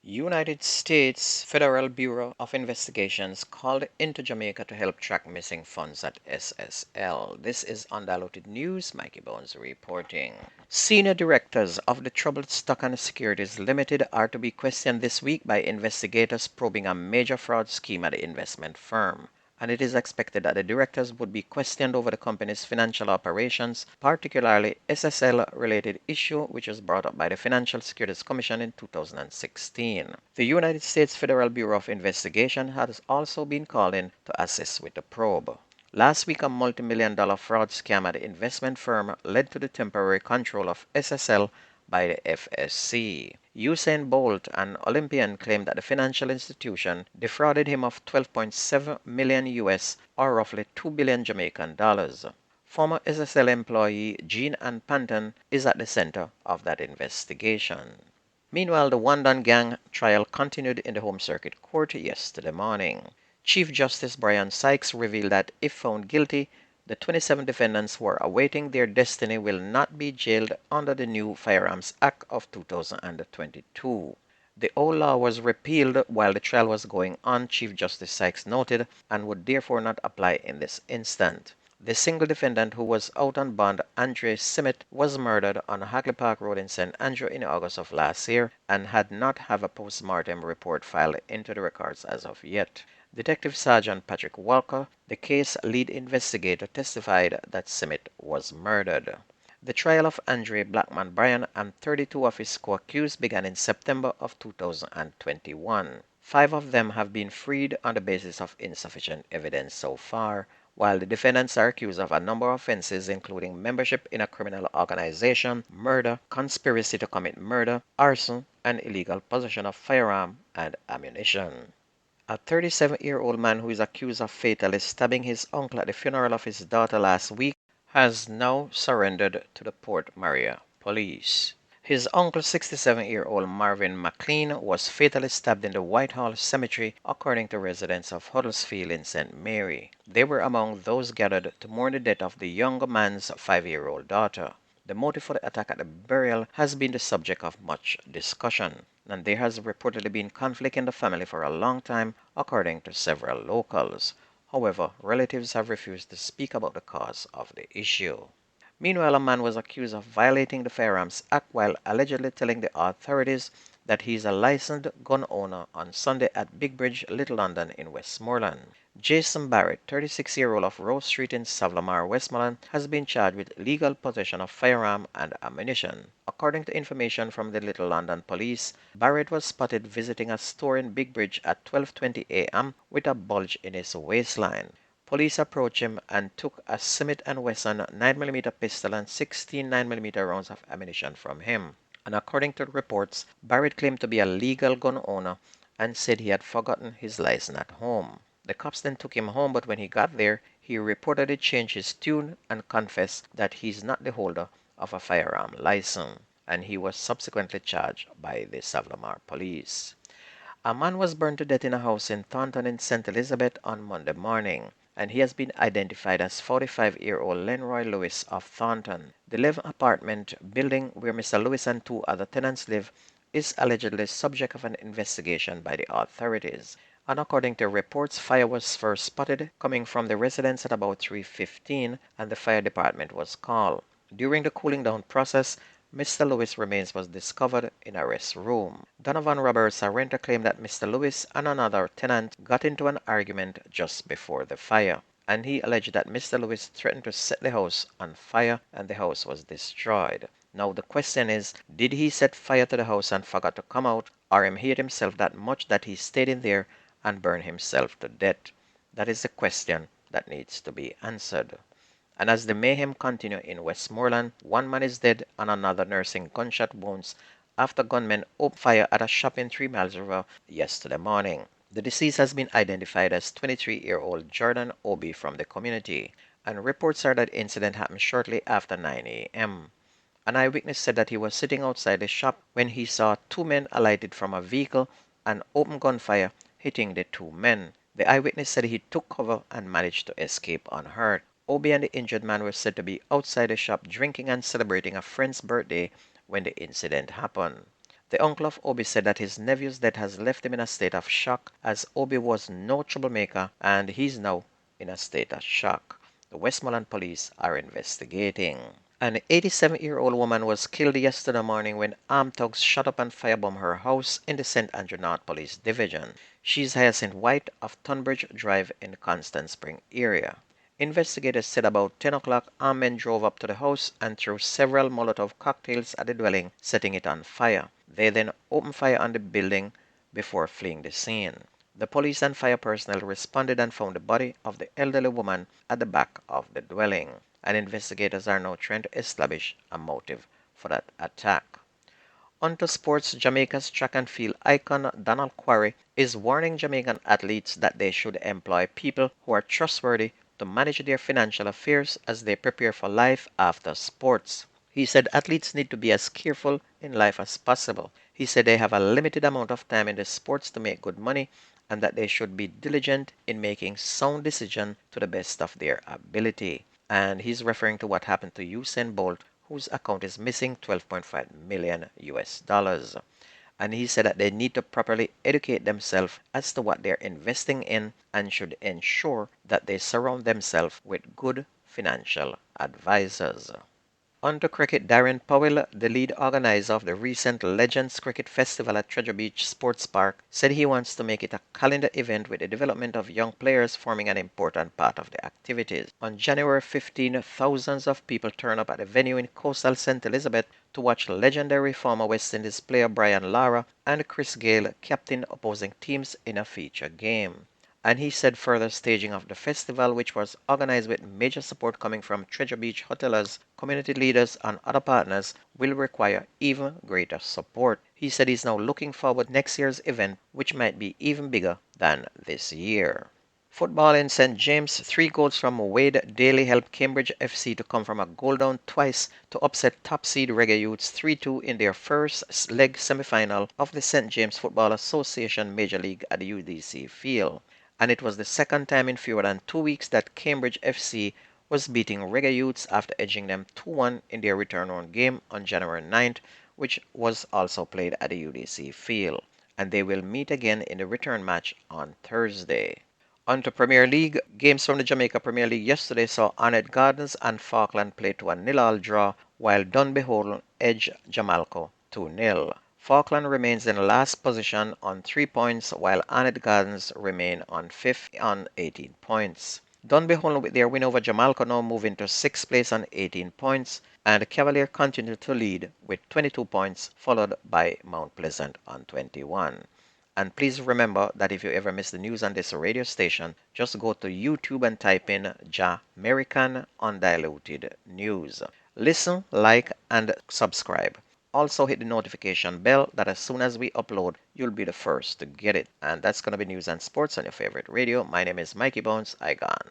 United States Federal Bureau of Investigations called into Jamaica to help track missing funds at SSL. This is Undiluted News. Mikey Bones reporting. Senior directors of the troubled Stock and Securities Limited are to be questioned this week by investigators probing a major fraud scheme at the investment firm, and it is expected that the directors would be questioned over the company's financial operations, particularly SSL-related issue which was brought up by the Financial Securities Commission in 2016. The United States Federal Bureau of Investigation has also been called in to assist with the probe. Last week, a multi-million-dollar fraud scam at the investment firm led to the temporary control of SSL by the FSC. Usain Bolt, an Olympian, claimed that the financial institution defrauded him of 12.7 million US, or roughly 2 billion Jamaican dollars. Former SSL employee Jean Ann Panton is at the center of that investigation. Meanwhile, the Wandon gang trial continued in the Home Circuit Court yesterday morning. Chief Justice Brian Sykes revealed that if found guilty, the 27 defendants who are awaiting their destiny will not be jailed under the new Firearms Act of 2022. The old law was repealed while the trial was going on, Chief Justice Sykes noted, and would therefore not apply in this instant. The single defendant who was out on bond, Andre Simmet, was murdered on Hagley Park Road in St. Andrew in August of last year and had not have a post-mortem report filed into the records as of yet. Detective Sergeant Patrick Walker, the case lead investigator, testified that Simmet was murdered. The trial of Andre Blackman Bryan and 32 of his co-accused began in September of 2021. 5 of them have been freed on the basis of insufficient evidence so far, while the defendants are accused of a number of offenses including membership in a criminal organization, murder, conspiracy to commit murder, arson, and illegal possession of firearm and ammunition. A 37-year-old man who is accused of fatally stabbing his uncle at the funeral of his daughter last week has now surrendered to the Port Maria police. His uncle, 67-year-old Marvin McLean, was fatally stabbed in the Whitehall Cemetery, according to residents of Huddersfield in St. Mary. They were among those gathered to mourn the death of the younger man's 5-year-old daughter. The motive for the attack at the burial has been the subject of much discussion, and there has reportedly been conflict in the family for a long time, according to several locals. However, relatives have refused to speak about the cause of the issue. Meanwhile, a man was accused of violating the Firearms Act while allegedly telling the authorities that he is a licensed gun owner on Sunday at Big Bridge, Little London in Westmoreland. Jason Barrett, 36-year-old of Rose Street in Savlamar, Westmoreland, has been charged with legal possession of firearm and ammunition. According to information from the Little London police, Barrett was spotted visiting a store in Big Bridge at 12:20 a.m. with a bulge in his waistline. Police approached him and took a Smith & Wesson 9mm pistol and 16 9mm rounds of ammunition from him. And according to reports, Barrett claimed to be a legal gun owner and said he had forgotten his license at home. The cops then took him home, but when he got there, he reportedly changed his tune and confessed that he's not the holder of a firearm license, and he was subsequently charged by the Savlamar police. A man was burned to death in a house in Thornton in St. Elizabeth on Monday morning, and he has been identified as 45-year-old Lenroy Lewis of Thornton. The 11-apartment building where Mr. Lewis and 2 other tenants live is allegedly subject of an investigation by the authorities. And according to reports, fire was first spotted coming from the residence at about 3:15, and the fire department was called. During the cooling down process, Mr. Lewis' remains was discovered in a rest room. Donovan Roberts, a renter, claimed that Mr. Lewis and another tenant got into an argument just before the fire, and he alleged that Mr. Lewis threatened to set the house on fire and the house was destroyed. Now the question is, did he set fire to the house and forgot to come out, or he hate himself that much that he stayed in there and burned himself to death? That is the question that needs to be answered. And as the mayhem continues in Westmoreland, 1 man is dead and another nursing gunshot wounds after gunmen opened fire at a shop in 3 Miles River yesterday morning. The deceased has been identified as 23-year-old Jordan Obi from the community, and reports are that the incident happened shortly after 9 a.m. An eyewitness said that he was sitting outside the shop when he saw 2 men alighted from a vehicle and opened gunfire, hitting the 2 men. The eyewitness said he took cover and managed to escape unhurt. Obi and the injured man were said to be outside the shop drinking and celebrating a friend's birthday when the incident happened. The uncle of Obi said that his nephew's death has left him in a state of shock, as Obi was no troublemaker and he's now in a state of shock. The Westmoreland police are investigating. An 87-year-old woman was killed yesterday morning when armed thugs shot up and firebombed her house in the St. Andrew North Police Division. She's Hyacinth White of Tunbridge Drive in the Constant Spring area. Investigators said about 10 o'clock, armed men drove up to the house and threw several Molotov cocktails at the dwelling, setting it on fire. They then opened fire on the building before fleeing the scene. The police and fire personnel responded and found the body of the elderly woman at the back of the dwelling, and investigators are now trying to establish a motive for that attack. Onto sports, Jamaica's track and field icon Donald Quarry is warning Jamaican athletes that they should employ people who are trustworthy to manage their financial affairs as they prepare for life after sports. He said athletes need to be as careful in life as possible. He said they have a limited amount of time in the sports to make good money and that they should be diligent in making sound decisions to the best of their ability. And he's referring to what happened to Usain Bolt, whose account is missing 12.5 million US dollars. And he said that they need to properly educate themselves as to what they're investing in and should ensure that they surround themselves with good financial advisors. On to cricket, Darren Powell, the lead organizer of the recent Legends Cricket Festival at Treasure Beach Sports Park, said he wants to make it a calendar event with the development of young players forming an important part of the activities. On January 15, thousands of people turned up at the venue in coastal St. Elizabeth to watch legendary former West Indies player Brian Lara and Chris Gayle captain opposing teams in a feature game. And he said further staging of the festival, which was organized with major support coming from Treasure Beach hotelers, community leaders, and other partners, will require even greater support. He said he's now looking forward to next year's event, which might be even bigger than this year. Football in St. James, 3 goals from Wade Daly helped Cambridge FC to come from a goal down twice to upset top seed Reggae Youths 3-2 in their first leg semi-final of the St. James Football Association Major League at the UDC Field. And it was the second time in fewer than 2 weeks that Cambridge FC was beating Reggae Youths after edging them 2-1 in their return home game on January 9th, which was also played at the UDC Field. And they will meet again in the return match on Thursday. On to Premier League, games from the Jamaica Premier League yesterday saw Arnett Gardens and Falkland play to a 0-0 draw, while Dunbeholden edged Jamalco 2-0. Falkland remains in last position on 3 points, while Arnett Gardens remain on 5th on 18 points. Dunbeholden, with their win over Jamalco, now move into 6th place on 18 points, and Cavalier continue to lead with 22 points, followed by Mount Pleasant on 21. And please remember that if you ever miss the news on this radio station, just go to YouTube and type in Jamaican Undiluted News. Listen, like, and subscribe. Also hit the notification bell that as soon as we upload, you'll be the first to get it. And that's going to be news and sports on your favorite radio. My name is Mikey Bones. I gone.